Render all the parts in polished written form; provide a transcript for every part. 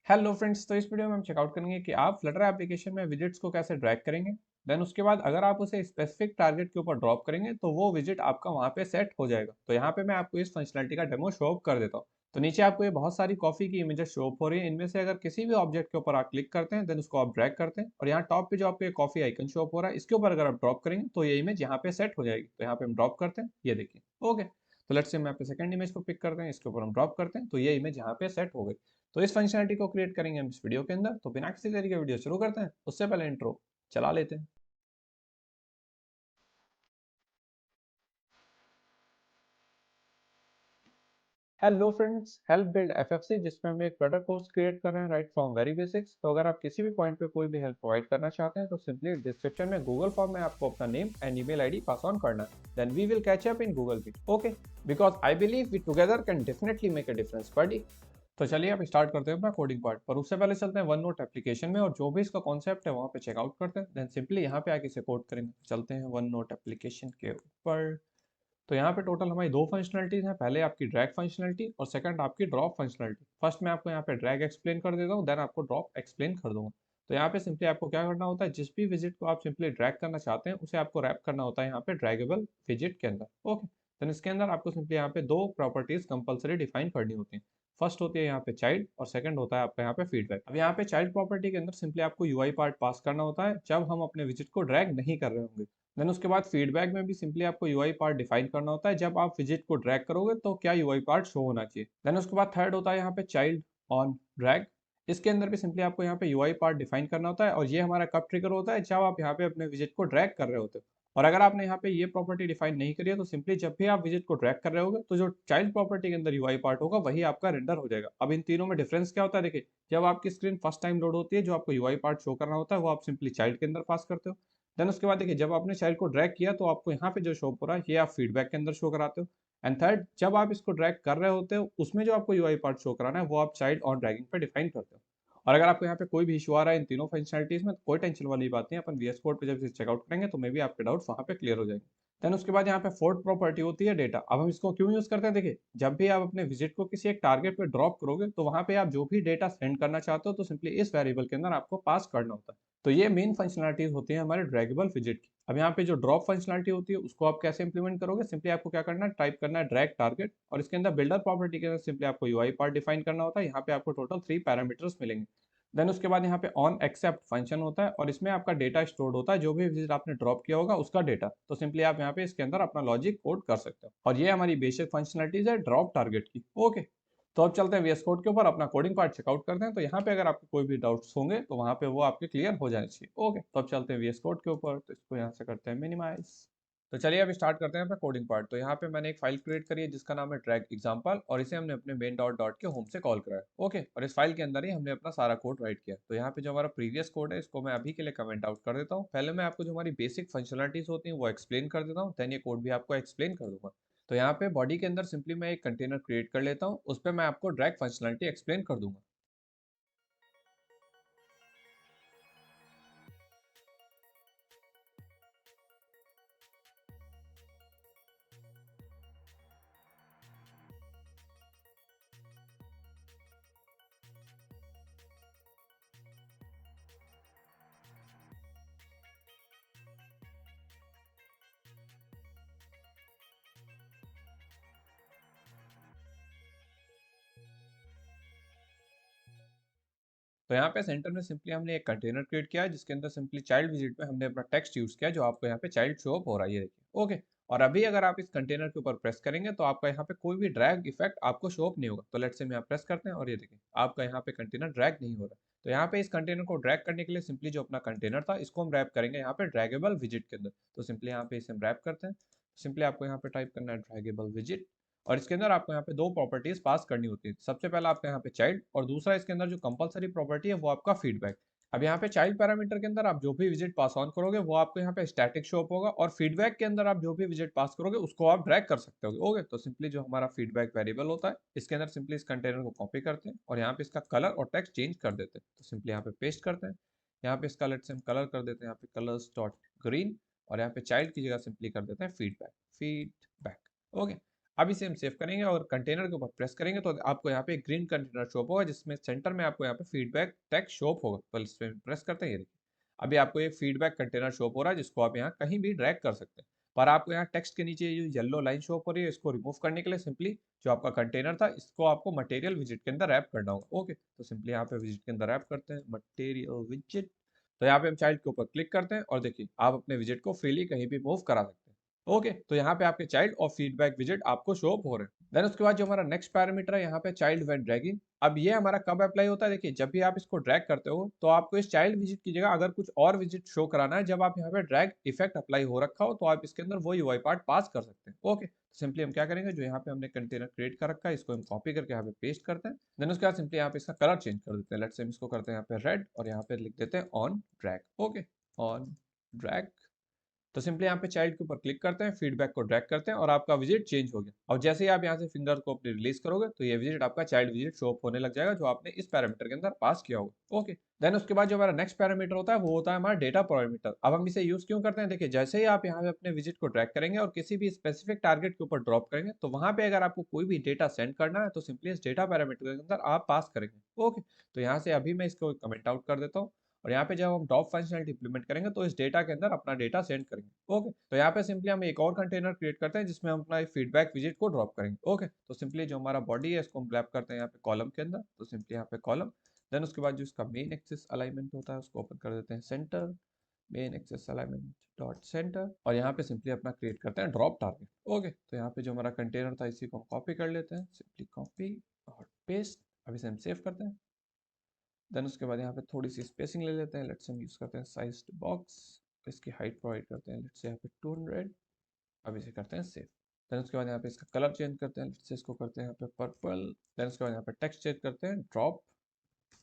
Hello friends, तो इस video में हम चेकआउट करेंगे कि आप फ्लटर एप्लीकेशन में विजिट्स को कैसे ड्रैग करेंगे। देन उसके बाद अगर आप उसे स्पेसिफिक टारगेट के ऊपर ड्रॉप करेंगे तो वो विजिट आपका वहाँ पे सेट हो जाएगा। तो यहाँ पे मैं आपको इस फंक्शनलिटी का डेमो शो अप कर देता हूँ। तो नीचे आपको ये बहुत सारी कॉफी की इमेजेस शो अप हो रही है। इनमें से अगर किसी भी ऑब्जेक्ट के ऊपर आप क्लिक करते हैं देन उसको आप ड्रैग करते हैं और यहाँ टॉप पे जो आपको कॉफी आइकन शो अप हो रहा है इसके ऊपर अगर आप ड्रॉप करेंगे तो ये इमेज यहाँ पे सेट हो जाएगी। तो यहाँ पे हम ड्रॉप करते हैं, ये देखिए। ओके, तो लेट्स से मैं यहाँ पे सेकंड इमेज को पिक करते हैं, इसके ऊपर हम ड्रॉप करते हैं तो ये इमेज यहाँ पे सेट हो गई। तो इस फंक्शनलिटी को क्रिएट करेंगे हम इस वीडियो के अंदर। तो बिना किसी देरी के वीडियो शुरू करते हैं, उससे पहले इंट्रो चला लेते हैं। Hello friends, help build FFC, जिसमें हम एक फ्लटर कोर्स क्रिएट कर रहे हैं राइट फ्रॉम वेरी बेसिक्स। तो अगर आप किसी भी पॉइंट पे कोई भी हेल्प प्रोवाइड करना चाहते हैं तो सिंपली डिस्क्रिप्शन में गूगल फॉर्म में आपको अपना name and email ID pass on करना है। Then we will catch up in Google Meet. Okay, because I believe we together can definitely make a difference buddy. तो चलिए आप स्टार्ट करते हैं अपना कोडिंग पार्ट, पर उससे पहले चलते हैं वन नोट एप्लीकेशन में और जो भी इसका कॉन्सेप्ट है वहाँ पे चेकआउट करते हैं। देन सिंपली यहाँ पे आके इसे कोड करेंगे। चलते हैं वन नोट एप्लीकेशन के ऊपर। तो यहाँ पे टोटल हमारी दो फंक्शनलिटीज हैं, पहले आपकी ड्रैग फंक्शनलिटी और सेकंड आपकी ड्रॉप फंक्शनलिटी। फर्स्ट मैं आपको यहाँ पे ड्रैग एक्सप्लेन कर देता हूँ, देन आपको ड्रॉप एक्सप्लेन कर दूंगा। तो यहाँ पे सिंपली आपको क्या करना होता है, जिस भी विजिट को आप सिंपली ड्रैग करना चाहते हैं उसे आपको रैप करना होता है यहाँ पे ड्रैगेबल विजिट के अंदर। ओके, देन इसके अंदर आपको सिंपली यहाँ पे दो प्रॉपर्टीज कंपलसरी डिफाइन करनी होती हैं। फर्स्ट होती है यहाँ पे चाइल्ड और सेकंड होता है आपका यहाँ पे फीडबैक। अब यहाँ पे चाइल्ड प्रॉपर्टी के अंदर सिंपली आपको यूआई पार्ट पास करना होता है जब हम अपने विजिट को ड्रैग नहीं कर रहे होंगे। देन उसके बाद फीडबैक में भी सिंपली आपको यूआई पार्ट डिफाइन करना होता है, जब आप विजिट को ड्रैग करोगे तो क्या यूआई पार्ट शो होना चाहिए। देन उसके बाद थर्ड होता है यहाँ पे चाइल्ड ऑन ड्रैग। इसके अंदर भी सिंपली आपको यहाँ पे यूआई पार्ट डिफाइन करना होता है और ये हमारा कब ट्रिगर होता है, जब आप यहाँ पे अपने विजिट को ड्रैग कर रहे होते हो। और अगर आपने यहाँ पे ये प्रॉपर्टी डिफाइन नहीं करी है तो सिंपली जब भी आप विजिट को ड्रैग कर रहे होगे तो जो चाइल्ड प्रॉपर्टी के अंदर यूआई पार्ट होगा वही आपका रेंडर हो जाएगा। अब इन तीनों में डिफरेंस क्या होता है, देखिए। जब आपकी स्क्रीन फर्स्ट टाइम लोड होती है, जो आपको यूआई पार्ट शो करना होता है वो आप सिंपली चाइल्ड के अंदर पास करते हो। देन उसके बाद देखिए, जब आपने चाइल्ड को ड्रैग किया तो आपको यहाँ पे जो शो हो रहा है ये आप फीडबैक के अंदर शो कराते हो। एंड थर्ड, जब आप इसको ड्रैग कर रहे होते हो उसमें जो आपको यूआई पार्ट शो कराना है वो आप चाइल्ड ऑन ड्रैगिंग पे डिफाइन करते हो। और अगर आपको यहाँ पे कोई भी इशू आ रहा है इन तीनों फंक्शनलिटीज में तो कोई टेंशन वाली बात नहीं है, अपन वीएस कोड पे जब इसे चेकआउट करेंगे तो मे भी आपके डाउट्स वहाँ पे क्लियर हो जाएंगे। देन उसके बाद यहाँ पे फोर्थ प्रॉपर्टी होती है डेटा। अब हम इसको क्यों यूज करते हैं, देखिए। जब भी आप अपने विजिट को किसी एक टारगेट पे ड्रॉप करोगे तो वहाँ पे आप जो भी डेटा सेंड करना चाहते हो तो सिंपली इस वेरिएबल के अंदर आपको पास करना होता है। तो ये मेन फंक्शनलिटीज होती है हमारे ड्रैगेबल विजिट की। अब यहाँ पे जो ड्रॉप फंक्शनलिटी होती है उसको आप कैसे इंप्लीमेंट करोगे, सिंपली आपको क्या करना है, टाइप करना है ड्रैग टारगेट और इसके अंदर बिल्डर प्रॉपर्टी के अंदर सिंपली आपको यूआई पार्ट डिफाइन करना होता है। यहाँ पे आपको टोटल 3 पैरामीटर्स मिलेंगे। देन उसके बाद यहाँ पे ऑन एक्सेप्ट फंक्शन होता है और इसमें आपका डेटा स्टोर्ड होता है, जो भी विजिट आपने ड्रॉप किया होगा उसका डेटा। तो सिंपली आप यहाँ पे इसके अंदर अपना लॉजिक कोड कर सकते हो और ये हमारी बेसिक फंक्शनलिटीज है ड्रॉप टारगेट की। ओके, तो अब चलते हैं वीएस कोड के ऊपर, अपना कोडिंग पार्ट चेकआउट करते हैं। तो यहाँ पे अगर आपको कोई भी डाउट्स होंगे तो वहाँ पे वो आपके क्लियर हो जाने चाहिए। ओके, तो अब चलते हैं वीएस कोड के ऊपर, तो इसको यहाँ से करते हैं मिनिमाइज। तो चलिए अब स्टार्ट करते हैं अपना कोडिंग पार्ट। तो यहाँ पे मैंने एक फाइल क्रिएट करी है जिसका नाम है ट्रैक एग्जाम्पल और इसे हमने अपने मेन डॉट डॉट के होम से कॉल करा है। ओके, और इस फाइल के अंदर ही हमने अपना सारा कोड राइट किया। तो यहाँ पे जो हमारा प्रीवियस कोड है इसको मैं अभी के लिए कमेंट आउट कर देता हूँ। पहले मैं आपको जो हमारी बेसिक फंक्शनलिटीज होती हैं वो एक्सप्लेन कर देता हूँ, देन ये कोड भी आपको एक्सप्लेन कर दूंगा। तो यहाँ पे बॉडी के अंदर सिंपली मैं एक कंटेनर क्रिएट कर लेता हूँ, उस पर मैं आपको ड्रैग फंक्शनलिटी एक्सप्लेन कर दूंगा। तो यहाँ पे सेंटर में सिंपली हमने एक कंटेनर क्रिएट किया है जिसके अंदर सिंपली चाइल्ड विजिट में हमने अपना टेक्स्ट यूज किया, जो आपको यहाँ पे चाइल्ड शो अप हो रहा है, ये देखिए। ओके, और अभी अगर आप इस कंटेनर के ऊपर प्रेस करेंगे तो आपका यहाँ पे कोई भी ड्रैग इफेक्ट आपको शो अप नहीं होगा। तो लेट्स से हम यहाँ प्रेस करते हैं और ये देखिए आपका यहाँ पे कंटेनर ड्रैग नहीं हो रहा। तो यहाँ पे इस कंटेनर को ड्रैग करने के लिए सिंपली जो अपना कंटेनर था इसको हम रैप करेंगे यहाँ पे ड्रैगेबल विजिट के अंदर। तो सिंपली यहाँ पे इसे हम रैप करते हैं। सिंपली आपको यहाँ पे टाइप करना है ड्रैगेबल विजिट और इसके अंदर आपको यहाँ पे दो प्रॉपर्टीज पास करनी होती है। सबसे पहला आपका यहाँ पे चाइल्ड और दूसरा इसके अंदर जो कंपलसरी प्रॉपर्टी है वो आपका फीडबैक। अब यहाँ पे चाइल्ड पैरामीटर के अंदर आप जो भी विजिट पास ऑन करोगे वो आपको यहाँ पे स्टैटिक शो अप होगा और फीडबैक के अंदर आप जो भी विजिट पास करोगे उसको आप ड्रैग कर सकते हो। ओके, तो सिंपली जो हमारा फीडबैक वेरिएबल होता है इसके अंदर सिंपली इस कंटेनर को कॉपी करते हैं और यहाँ पे इसका कलर और टेक्स्ट चेंज कर देते हैं। तो सिंपली यहाँ पे पेस्ट करते हैं। यहाँ पे इसका लेट से हम कलर कर देते हैं यहाँ पे कलर्स डॉट ग्रीन और यहाँ पे चाइल्ड की जगह सिंपली कर देते हैं फीडबैक। फीडबैक। ओके, अब इसे हम सेव करेंगे और कंटेनर के ऊपर प्रेस करेंगे तो आपको यहाँ पे एक ग्रीन कंटेनर शो होगा जिसमें सेंटर में आपको यहाँ पे फीडबैक टेक्स्ट शो होगा। तो इस पे प्रेस करते हैं, ये देखिए अभी आपको एक फीडबैक कंटेनर शो हो रहा है जिसको आप यहाँ कहीं भी ड्रैग कर सकते हैं। पर आपको यहाँ टेक्स्ट के नीचे ये येलो लाइन शो हो रही है, इसको रिमूव करने के लिए सिंपली जो आपका कंटेनर था इसको आपको मटेरियल विजिट के अंदर रैप करना होगा। ओके, तो सिंपली यहाँ पे विजिट के अंदर रैप करते हैं मटेरियल विजिट। तो यहाँ पे हम चाइल्ड के ऊपर क्लिक करते हैं और देखिए आप अपने विजिट को फ्रीली कहीं भी मूव करा सकते हैं। ओके, तो यहाँ पे आपके चाइल्ड और फीडबैक विजिट आपको शो अप हो रहे हैं। देन उसके बाद जो हमारा नेक्स्ट पैरामीटर है यहाँ पे चाइल्ड व्हेन ड्रैगिंग। अब ये हमारा कब अप्लाई होता है, देखिए जब भी आप इसको ड्रैग करते हो तो आपको इस चाइल्ड विजिट की जगह अगर कुछ और विजिट शो कराना है, जब आप यहाँ पे ड्रैग इफेक्ट अप्लाई हो रखा हो तो आप इसके अंदर वो यूआई पार्ट पास कर सकते हैं। ओके, सिंपली हम क्या करेंगे, जो यहाँ पे हमने कंटेनर क्रिएट कर रखा है इसको हम कॉपी करके यहाँ पे पेस्ट करते हैं। देन उसके बाद सिंपली यहाँ पे इसका कलर चेंज कर देते हैं। लेट्स से हम इसको करते हैं यहाँ पे रेड और यहाँ पे लिख देते हैं on drag. Okay, on drag. तो सिंपली यहाँ पे चाइल्ड के ऊपर क्लिक करते हैं, फीडबैक को ड्रैग करते हैं और आपका विजिट चेंज हो गया। और जैसे ही आप यहाँ से फिंगर को अपने रिलीज करोगे तो ये विजिट आपका चाइल्ड विजिट शो अप होने लग जाएगा जो आपने इस पैरामीटर के अंदर पास किया होगा। ओके, देन उसके बाद जो हमारा नेक्स्ट पैरामीटर होता है वो होता है हमारा डेटा पैरामीटर। अब हम इसे यूज क्यों करते हैं, देखिए जैसे ही आप यहाँ पे अपने विजिट को ड्रैग करेंगे और किसी भी स्पेसिफिक टारगेट के ऊपर ड्रॉप करेंगे तो वहां पे अगर आपको कोई भी डेटा सेंड करना है तो सिंपली इस डेटा पैरामीटर के अंदर आप पास करेंगे। ओके, तो यहाँ से अभी मैं इसको कमेंट आउट कर देता हूँ और यहाँ पे जब हम ड्रॉप फंक्शनलिटी इंप्लीमेंट करेंगे तो इस डेटा के अंदर अपना डेटा सेंड करेंगे। ओके, तो यहाँ पे सिंपली हम एक और कंटेनर क्रिएट करते हैं जिसमें हम अपना फीडबैक विजिट को ड्रॉप करेंगे। ओके, तो सिंपली जो हमारा बॉडी है इसको हम रैप करते हैं यहाँ पे कॉलम के अंदर। तो सिंपली यहाँ पे कॉलम, देन उसके बाद जो इसका मेन एक्सिस अलाइनमेंट होता है उसको ओपन कर देते हैं centre, main axis alignment dot centre और यहाँ पे सिंपली अपना क्रिएट करते हैं ड्रॉप टारगेट। ओके, तो यहाँ पे जो हमारा कंटेनर था इसी को हम कॉपी कर लेते हैं, सिंपली कॉपी और पेस्ट। अभी इसे हम सेव करते हैं। देन उसके बाद यहाँ पे थोड़ी सी स्पेसिंग ले लेते हैं। लेट्स हम यूज करते हैं साइज्ड बॉक्स, इसकी हाइट प्रोवाइड करते हैं लेट्स यहाँ पे 200। अब इसे करते हैं सेव। देन उसके बाद यहाँ पे इसका कलर चेंज करते हैं, लेट्स इसको करते हैं यहाँ पे पर्पल। देन उसके बाद यहाँ पे टेक्स्ट चेंज करते हैं ड्रॉप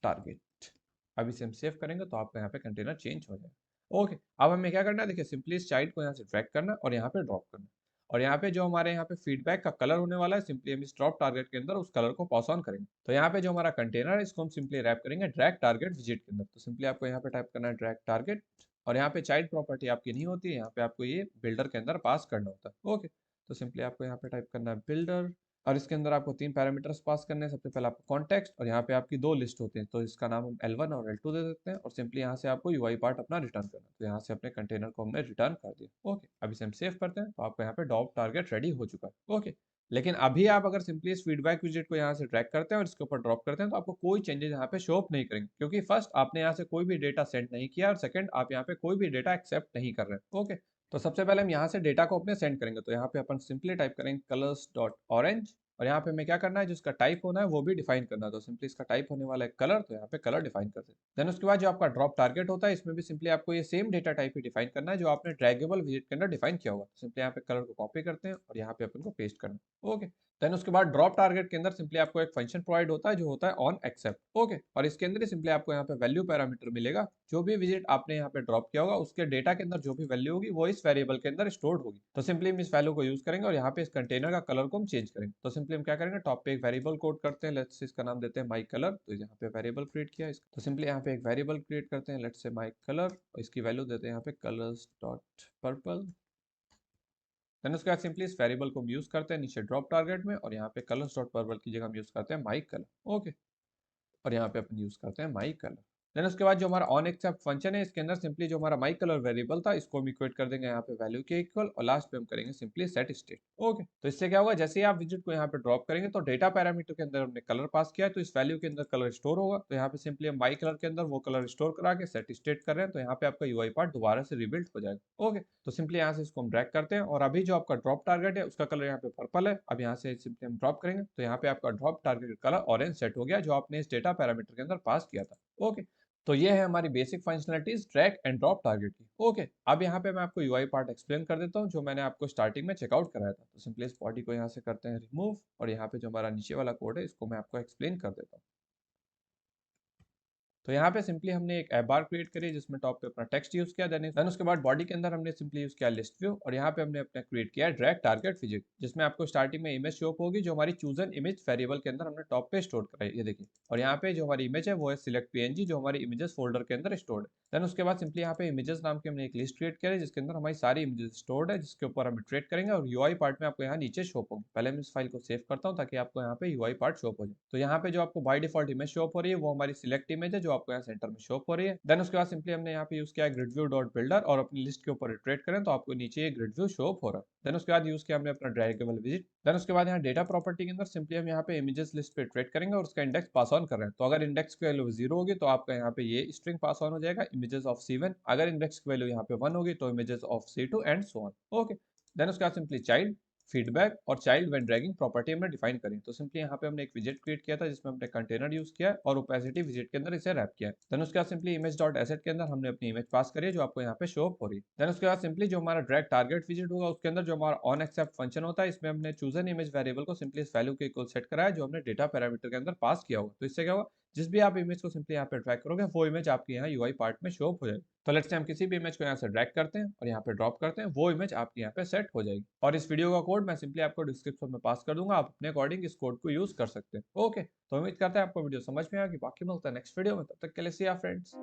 टारगेट। अब इसे हम सेव करेंगे तो आपका यहाँ पे कंटेनर चेंज हो जाएगा। ओके, अब हमें क्या करना है, देखिए सिंपली इस चाइल्ड को यहाँ से ड्रैग करना और यहाँ पे ड्रॉप करना। और यहाँ पे जो हमारे यहाँ पे फीडबैक का कलर होने वाला है सिंपली हम इस ड्रॉप टारगेट के अंदर उस कलर को पास ऑन करेंगे। तो यहाँ पे जो हमारा कंटेनर है इसको हम सिंपली रैप करेंगे ड्रैग टारगेट विजिट के अंदर। तो सिंपली आपको यहाँ पे टाइप करना है ड्रैग टारगेट और यहाँ पे चाइल्ड प्रॉपर्टी आपकी नहीं होती है, यहाँ पे आपको ये बिल्डर के अंदर पास करना होता है। ओके, तो सिंपली आपको यहाँ पे टाइप करना है बिल्डर और इसके अंदर आपको 3 पैरामीटर्स पास करने हैं। सबसे पहले आपको कॉन्टेक्स्ट और यहाँ पे आपकी 2 लिस्ट होते हैं तो इसका नाम हम L1 और L2 दे देते हैं और सिंपली यहाँ से आपको यूआई पार्ट अपना रिटर्न करना है। तो यहाँ से अपने कंटेनर को हमने रिटर्न कर दिया। ओके, अब इसे हम सेव करते हैं तो आपका यहाँ पे ड्रॉप टारगेट रेडी हो चुका है। ओके, लेकिन अभी आप अगर सिंपली इस फीडबैक विजिट को यहाँ से ड्रैग करते हैं और इसके ऊपर ड्रॉप करते हैं तो आपको कोई चेंजेस यहाँ पे शो अप नहीं करेंगे क्योंकि फर्स्ट आपने यहाँ से कोई भी डेटा सेंड नहीं किया और सेकंड आप यहाँ पे कोई भी डेटा एक्सेप्ट नहीं कर रहे हैं। ओके, तो सबसे पहले हम यहाँ से डेटा को अपने सेंड करेंगे। तो यहाँ पे अपन सिंपली टाइप करेंगे कलर्स डॉट ऑरेंज और यहाँ पे हमें क्या करना है, जो इसका टाइप होना है वो भी डिफाइन करना है। तो सिंपली इसका टाइप होने वाला है कलर, तो यहाँ पे कलर डिफाइन कर दें। देन उसके बाद जो आपका ड्रॉप टारगेट होता है इसमें भी सिंपली आपको ये सेम डेटा टाइप ही डिफाइन करना है जो आपने ड्रैगेबल विजिट के अंदर डिफाइन किया होगा। सिंपली यहाँ पे कलर को कॉपी करते हैं और यहाँ पे अपन को पेस्ट करना है। ओके, देन उसके बाद ड्रॉप टारगेट के अंदर सिंपली आपको एक फंक्शन प्रोवाइड होता है जो होता है ऑन एक्सेप्ट। ओके, और इसके अंदर सिंपली आपको यहाँ पे वैल्यू पैरामीटर मिलेगा। जो भी विजिट आपने यहाँ पे ड्रॉप किया होगा उसके डेटा के अंदर जो भी वैल्यू होगी वो इस वेरिएबल के अंदर स्टोर्ड होगी। तो सिंपली हम इस वैल्यू को यूज करेंगे और यहाँ पे इस कंटेनर का कलर को हम चेंज करेंगे। तो सिंपली हम क्या करेंगे, टॉप पे एक वेरिएबल कोड करते हैं, लेट्स इसका नाम देते हैं माई कलर। तो यहाँ पे वेरिएबल क्रिएट किया इसका, तो सिंपली यहाँ पे एक वेरिएबल क्रिएट करते हैं, लेट्स से माई कलर और इसकी वैल्यू देते हैं यहाँ पे कलर्स डॉट पर्पल। देन उसके बाद सिंपली इस वेरिएबल को हम यूज करते हैं नीचे ड्रॉप टारगेट में और यहाँ पे कलर्स डॉट पर्पल की जगह हम यूज करते हैं माई कलर। ओके, और यहाँ पे अपन यूज करते हैं माई कलर। देन उसके बाद जो हमारा ऑन एक्सेप्ट फंक्शन है इसके अंदर सिंपली जो हमारा माई कलर वेरिएबल था इसको हम इक्वेट कर देंगे यहाँ पे वैल्यू के इक्वल और लास्ट पे हम करेंगे सिंपली सेट स्टेट। ओके, तो इससे क्या होगा, जैसे ही आप विजिट को यहाँ पे ड्रॉप करेंगे तो डेटा पैरामीटर के अंदर हमने कलर पास किया है तो इस वैल्यू के अंदर कलर स्टोर होगा। तो यहाँ पे सिंपली हम माई कलर के अंदर वो कलर स्टोर करा के सेट स्टेट कर रहे हैं तो यहाँ पे आपका यूआई पार्ट दोबारा से रिबिल्ड हो जाएगा। ओके, तो सिंपली यहाँ से इसको हम ड्रैग करते हैं और अभी जो आपका ड्रॉप टारगेट है उसका कलर यहाँ पे पर्पल है। अब यहाँ से सिंपली हम ड्रॉप करेंगे तो यहाँ पे आपका drop target colour orange set हो गया जो आपने इस डेटा पैरामीटर के अंदर पास किया था। ओके, तो ये है हमारी basic functionalities drag and drop target की। ओके, अब यहाँ पे मैं आपको यूआई पार्ट एक्सप्लेन कर देता हूँ जो मैंने आपको स्टार्टिंग में चेकआउट कराया था। तो सिंपली इस बॉडी को यहाँ से करते हैं रिमूव और यहाँ पे जो हमारा नीचे वाला कोड है इसको मैं आपको एक्सप्लेन कर देता हूँ। तो यहाँ पे सिंपली हमने एक ऐप बार क्रिएट करी जिसमें टॉप पे अपना टेक्स्ट यूज किया, देन उसके बाद बॉडी के अंदर हमने सिंपली यूज किया लिस्ट व्यू, और यहाँ पे हमने अपना क्रिएट किया ड्रैग टारगेट विजेट, जिसमें आपको स्टार्टिंग में इमेज शो होगी जो हमारी चूजन इमेज वेरिएबल के अंदर हमने टॉप पे स्टोर कराई, ये देखिए। और यहाँ पे जो हमारी इमेज है वो है सिलेक्ट पीएनजी, जो हमारी इमेजेस फोल्डर के अंदर स्टोर्ड है। देन उसके बाद सिंपली यहाँ पे इमेजेस नाम की हमने एक लिस्ट क्रिएट करी जिसके अंदर हमारी सारी इमेजेस स्टोर्ड है, जिसके ऊपर हम ट्रेड करेंगे, और यूआई पार्ट में आपको यहाँ नीचे शो होगी। पहले मैं इस फाइल को सेव करता हूँ ताकि आपको यहाँ पे यूआई पार्ट शो हो जाए। तो यहाँ पे जो आपको बाय डिफॉल्ट इमेज शो हो रही है वो हमारी सिलेक्ट इमेज है जो आपको यहाँ सेंटर में शो हो रही है। देन उसके बाद सिंपली हमने यहाँ पे यूज किया ग्रिड व्यू डॉट बिल्डर, और अपनी लिस्ट के ऊपर रिट्रेट करें तो आपको नीचे ये ग्रिड व्यू शो हो रहा है। देन उसके बाद यूज किया हमने अपना ड्रैगेबल विजिट। देन उसके बाद यहाँ डेटा प्रॉपर्टी के अंदर सिंपली हम यहाँ पे इमेजेस लिस्ट पे ट्रेड करेंगे और उसका इंडेक्स पास ऑन कर रहे हैं। तो अगर इंडेक्स की वैल्यू 0 होगी तो आपका यहाँ पे ये स्ट्रिंग पास ऑन हो जाएगा, इमेजेस ऑफ C1। अगर इंडेक्स की वैल्यू यहाँ पे 1 होगी तो images of C2 and so on. Okay. Then उसके बाद सिंपली चाइल्ड, फीडबैक और चाइल्ड व्हेन ड्रैगिंग प्रॉपर्टी हमने डिफाइन करी। तो सिंपली यहाँ पे हमने एक विजेट क्रिएट किया था जिसमें हमने कंटेनर यूज किया है और ओपेसिटी विजेट के अंदर इसे रैप किया है। देन उसके बाद सिंपली इमेज डॉट एसेट के अंदर हमने अपनी इमेज पास करी है जो आपको यहाँ पे शो हो रही है। देन उसके बाद सिंपली जो हमारा ड्रैग टारगेट विजेट होगा उसके अंदर जो हमारा ऑन एक्सेप्ट फंक्शन होता है, इसमें हमने चूजन इमेज वेरिएबल को सिंपली इस वैल्यू के इक्वल सेट करा है जो हमने डेटा पैरामीटर के अंदर पास किया होगा। तो इससे क्या होगा, जिस भी आप इमेज को सिंपली यहाँ पे ड्रैग करोगे वो इमेज आपके यहाँ यूआई पार्ट में शो हो जाएगी। तो लेट्स से हम किसी भी इमेज को यहाँ से ड्रैग करते हैं और यहाँ पे ड्रॉप करते हैं, वो इमेज आपके यहाँ पे सेट हो जाएगी। और इस वीडियो का कोड मैं सिंपली आपको डिस्क्रिप्शन में पास कर दूंगा, आप अपने अकॉर्डिंग इस कोड को यूज कर सकते हैं। ओके, तो उम्मीद करते हैं आपको वीडियो समझ में आएगी। बाकी मिलता है नेक्स्ट वीडियो में, तब तक के लिए सी या फ्रेंड्स।